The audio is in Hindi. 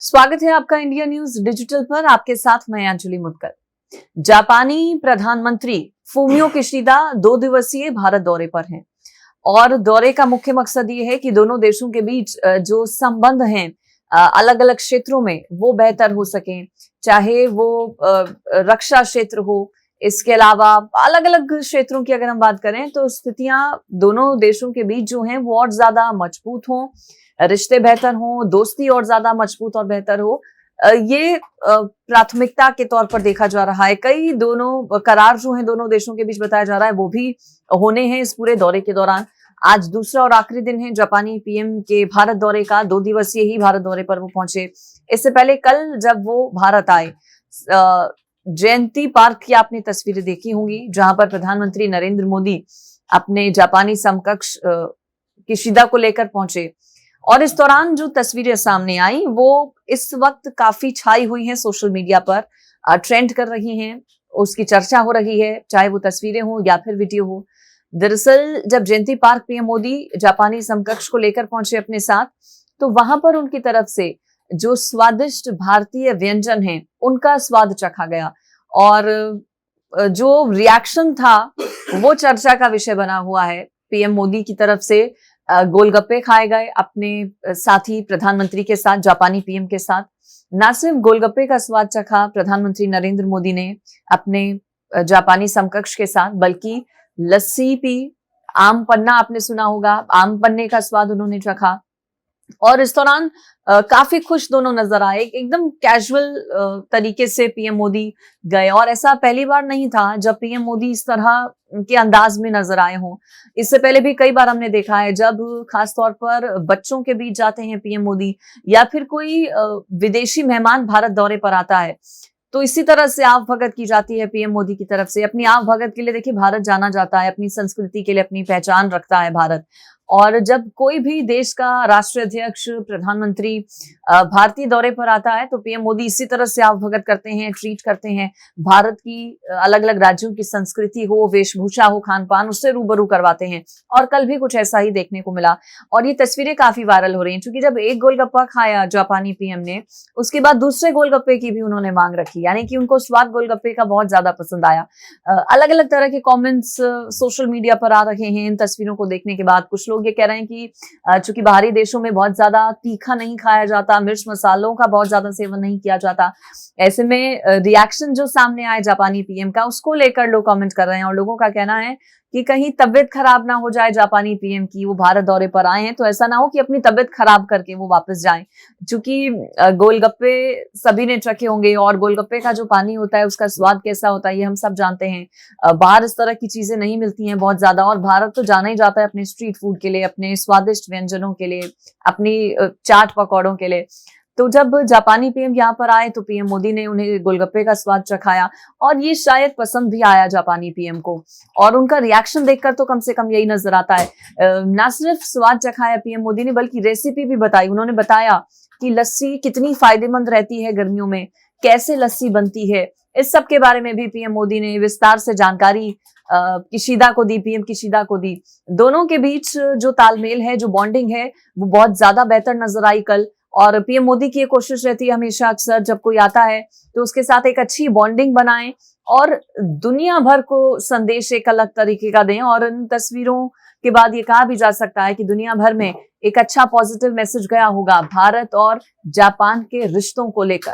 स्वागत है आपका इंडिया न्यूज डिजिटल पर। आपके साथ मैं अंजलि मुदगल। जापानी प्रधानमंत्री फूमियो किशिदा 2 दिवसीय भारत दौरे पर हैं और दौरे का मुख्य मकसद ये है कि दोनों देशों के बीच जो संबंध हैं अलग अलग क्षेत्रों में वो बेहतर हो सकें, चाहे वो रक्षा क्षेत्र हो, इसके अलावा अलग अलग क्षेत्रों की अगर हम बात करें तो स्थितियां दोनों देशों के बीच जो हैं वो और ज्यादा मजबूत हों, रिश्ते बेहतर हों, दोस्ती और ज्यादा मजबूत और बेहतर हो। ये प्राथमिकता के तौर पर देखा जा रहा है। कई दोनों करार जो हैं दोनों देशों के बीच बताया जा रहा है वो भी होने हैं इस पूरे दौरे के दौरान। आज दूसरा और आखिरी दिन है जापानी पीएम के भारत दौरे का। 2 दिवसीय ही भारत दौरे पर वो पहुंचे। इससे पहले कल जब वो भारत आए, जयंती पार्क की आपने तस्वीरें देखी होंगी जहां पर प्रधानमंत्री नरेंद्र मोदी अपने जापानी समकक्ष किशिदा को लेकर पहुंचे और इस दौरान जो तस्वीरें सामने आई वो इस वक्त काफी छाई हुई हैं, सोशल मीडिया पर ट्रेंड कर रही हैं, उसकी चर्चा हो रही है, चाहे वो तस्वीरें हो या फिर वीडियो हो। दरअसल जब जयंती पार्क पीएम मोदी जापानी समकक्ष को लेकर पहुंचे अपने साथ, तो वहां पर उनकी तरफ से जो स्वादिष्ट भारतीय व्यंजन हैं उनका स्वाद चखा गया और जो रिएक्शन था वो चर्चा का विषय बना हुआ है। पीएम मोदी की तरफ से गोलगप्पे खाए गए अपने साथी प्रधानमंत्री के साथ, जापानी पीएम के साथ। न सिर्फ गोलगप्पे का स्वाद चखा प्रधानमंत्री नरेंद्र मोदी ने अपने जापानी समकक्ष के साथ, बल्कि लस्सी पी, आम पन्ना आपने सुना होगा, आम पन्ने का स्वाद उन्होंने चखा और इस दौरान काफी खुश दोनों नजर आए। एकदम कैजुअल तरीके से पीएम मोदी गए और ऐसा पहली बार नहीं था जब पीएम मोदी इस तरह के अंदाज में नजर आए हों। इससे पहले भी कई बार हमने देखा है जब खासतौर पर बच्चों के बीच जाते हैं पीएम मोदी या फिर कोई विदेशी मेहमान भारत दौरे पर आता है तो इसी तरह से आव भगत की जाती है पीएम मोदी की तरफ से। अपनी आव भगत के लिए देखिए भारत जाना जाता है, अपनी संस्कृति के लिए अपनी पहचान रखता है भारत। और जब कोई भी देश का राष्ट्रीय अध्यक्ष, प्रधानमंत्री भारतीय दौरे पर आता है तो पीएम मोदी इसी तरह से आव भगत करते हैं, ट्रीट करते हैं। भारत की अलग अलग राज्यों की संस्कृति हो, वेशभूषा हो, खान पान, उससे रूबरू करवाते हैं और कल भी कुछ ऐसा ही देखने को मिला और ये तस्वीरें काफी वायरल हो रही हैं क्योंकि जब एक गोलगप्पा खाया जापानी पीएम ने, उसके बाद दूसरे गोलगप्पे की भी उन्होंने मांग रखी, यानी कि उनको स्वाद गोलगप्पे का बहुत ज्यादा पसंद आया। अलग अलग तरह के कॉमेंट्स सोशल मीडिया पर आ रहे हैं इन तस्वीरों को देखने के बाद। कुछ लोग ये कह रहे हैं कि चूंकि बाहरी देशों में बहुत ज्यादा तीखा नहीं खाया जाता, मिर्च मसालों का बहुत ज्यादा सेवन नहीं किया जाता, ऐसे में रिएक्शन जो सामने आए जापानी पीएम का उसको लेकर लोग कमेंट कर रहे हैं और लोगों का कहना है कि कहीं तबियत खराब ना हो जाए जापानी पीएम की। वो भारत दौरे पर आए हैं तो ऐसा ना हो कि अपनी तबियत खराब करके वो वापस जाएं। चूंकि गोलगप्पे सभी ने चखे होंगे और गोलगप्पे का जो पानी होता है उसका स्वाद कैसा होता है ये हम सब जानते हैं। बाहर इस तरह की चीजें नहीं मिलती हैं बहुत ज्यादा और भारत तो जाना ही जाता है अपने स्ट्रीट फूड के लिए, अपने स्वादिष्ट व्यंजनों के लिए, अपनी चाट पकौड़ों के लिए। तो जब जापानी पीएम यहाँ पर आए तो पीएम मोदी ने उन्हें गोलगप्पे का स्वाद चखाया और ये शायद पसंद भी आया जापानी पीएम को और उनका रिएक्शन देखकर तो कम से कम यही नजर आता है। ना सिर्फ स्वाद चखाया पीएम मोदी ने बल्कि रेसिपी भी बताई। उन्होंने बताया कि लस्सी कितनी फायदेमंद रहती है गर्मियों में, कैसे लस्सी बनती है, इस सब के बारे में भी पीएम मोदी ने विस्तार से जानकारी किशिदा को दी, पीएम किशिदा को दी। दोनों के बीच जो तालमेल है, जो बॉन्डिंग है वो बहुत ज्यादा बेहतर नजर आई कल। और पीएम मोदी की ये कोशिश रहती है हमेशा अक्सर जब कोई आता है तो उसके साथ एक अच्छी बॉन्डिंग बनाएं और दुनिया भर को संदेश एक अलग तरीके का दें। और इन तस्वीरों के बाद ये कहा भी जा सकता है कि दुनिया भर में एक अच्छा पॉजिटिव मैसेज गया होगा भारत और जापान के रिश्तों को लेकर।